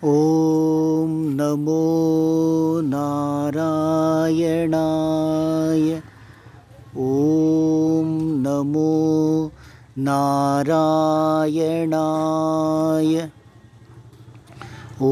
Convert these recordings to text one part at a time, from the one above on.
ॐ नमो नारायणाय। ॐ नमो नारायणाय। ॐ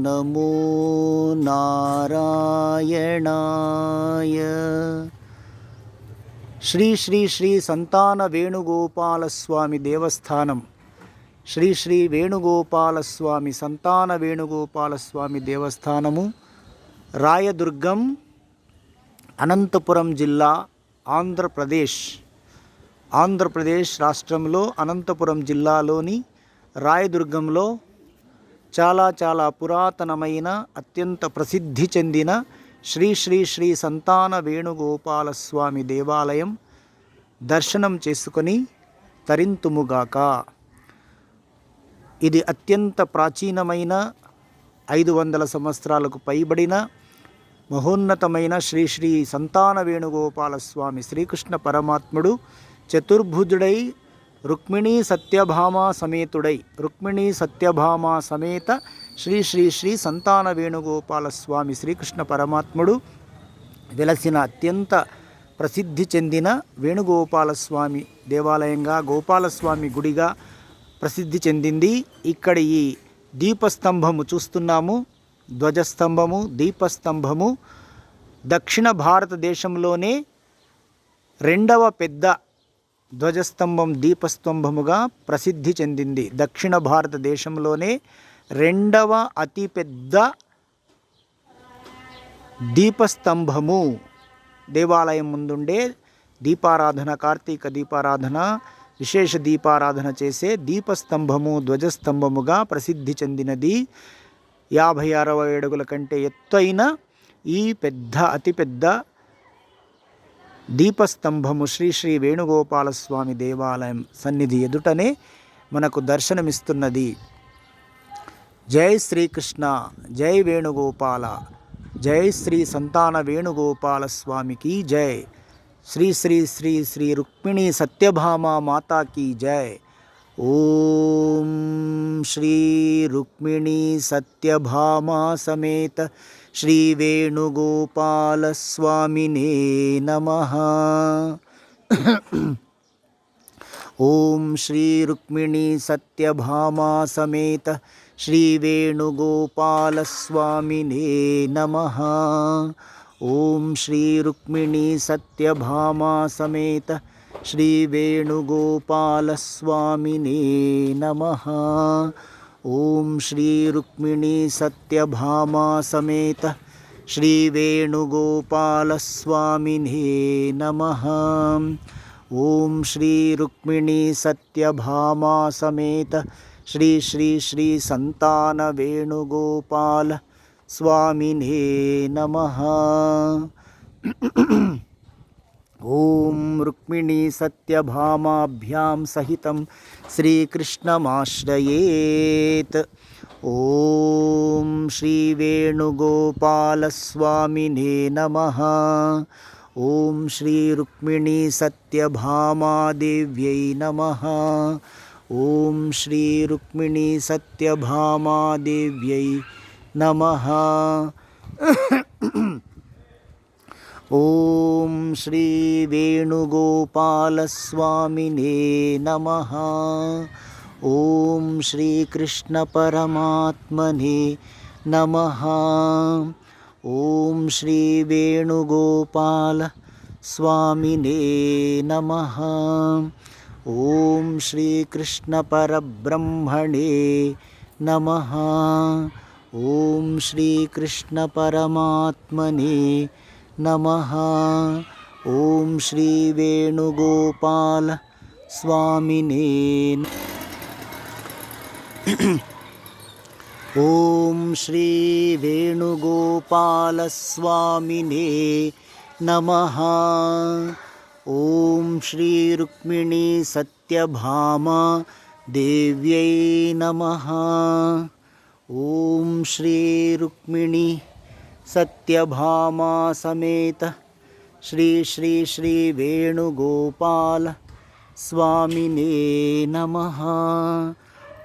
नमो नारायणाय। శ్రీ శ్రీ శ్రీ సంతాన వేణుగోపాల స్వామి దేవస్థానం, శ్రీ శ్రీ వేణుగోపాల స్వామి సంతాన వేణుగోపాల స్వామి దేవస్థానము, రాయదుర్గం, అనంతపురం జిల్లా, ఆంధ్రప్రదేశ్ రాష్ట్రంలో అనంతపురం జిల్లాలోని రాయదుర్గంలో చాలా పురాతనమైన అత్యంత ప్రసిద్ధి చెందిన శ్రీ శ్రీ శ్రీ సంతాన వేణుగోపాల స్వామి దేవాలయం దర్శనం చేసుకొని తరింతుముగాక. ఇది అత్యంత ప్రాచీనమైన 500 సంవత్సరాలకు పైబడిన మహోన్నతమైన శ్రీ శ్రీ సంతాన వేణుగోపాల స్వామి శ్రీకృష్ణ పరమాత్ముడు చతుర్భుజుడై రుక్మిణీ సత్యభామ సమేత శ్రీ శ్రీ శ్రీ సంతాన వేణుగోపాల స్వామి శ్రీకృష్ణ పరమాత్ముడు వెలసిన అత్యంత ప్రసిద్ధి చెందిన వేణుగోపాల స్వామి దేవాలయంగా, గోపాలస్వామి గుడిగా ప్రసిద్ధి చెందింది. ఇక్కడ ఈ దీపస్తంభము చూస్తున్నాము, ధ్వజస్తంభము, దీపస్తంభము దక్షిణ భారతదేశంలోనే రెండవ పెద్ద ధ్వజస్తంభం, దీపస్తంభముగా ప్రసిద్ధి చెందింది. దక్షిణ భారతదేశంలోనే రెండవ అతిపెద్ద దీపస్తంభము. దేవాలయం ముందుండే దీపారాధన, కార్తీక దీపారాధన, విశేష దీపారాధన చేసే దీపస్తంభము, ధ్వజస్తంభముగా ప్రసిద్ధి చెందినది. 50-60 అడుగుల కంటే ఎత్తైన ఈ అతిపెద్ద దీపస్తంభము శ్రీ శ్రీ వేణుగోపాల స్వామి దేవాలయం సన్నిధి ఎదుటనే మనకు దర్శనమిస్తున్నది. జై శ్రీకృష్ణ, జై వేణుగోపాల, జై శ్రీ సంతాన వేణుగోపాల స్వామికి జై. శ్రీ శ్రీ శ్రీ శ్రీ రుక్మిణీ సత్యభామ మాతాకి జై. ఓం శ్రీ రుక్మిణీ సత్యభామ సమేత శ్రీ వేణుగోపాల స్వామినే నమః. ఓం శ్రీ రుక్మిణీ సత్యభామ సమేత శ్రీ వేణుగోపాల స్వామినే నమః. ఓం శ్రీ రుక్మిణీ సత్యభామ సమేత శ్రీ వేణుగోపాల స్వామినే నమః. ఓం శ్రీ రుక్మిణీ సత్యభామ సమేత శ్రీ వేణుగోపాల స్వామినే నమః. ఓం శ్రీ రుక్మిణీ సత్యభామ సమేత శ్రీ శ్రీ శ్రీ సంతాన వేణుగోపాల స్వామినే నమః. ఓం రుక్మిణీ సత్యభామాభ్యాం సహితం శ్రీకృష్ణమాశ్రయేత్. ఓం శ్రీ వేణుగోపాల స్వామినే నమః. ఓం శ్రీ రుక్మిణీ సత్యభామాదేవ్యై నమః. ఓం శ్రీ రుక్మిణీ సత్యభామాదేవ్యై నమః. ఓం శ్రీ వేణుగోపాల స్వామినే నమః. ఓం శ్రీకృష్ణ పరమాత్మనే నమః. ఓం శ్రీ వేణుగోపాల స్వామినే నమః. ఓం శ్రీకృష్ణ పరబ్రహ్మణే నమః. ఓం శ్రీకృష్ణ పరమాత్మనే నమః. ఓం శ్రీ వేణుగోపాల స్వామినే. ఓం శ్రీ వేణుగోపాల స్వామినే నమః. ఓం శ్రీ రుక్మిణీ సత్యభామ దేవ్యై నమః. ఓం శ్రీ రుక్మిణీ సత్యభామ సమేత శ్రీ శ్రీ శ్రీ వేణుగోపాల స్వామినే నమః.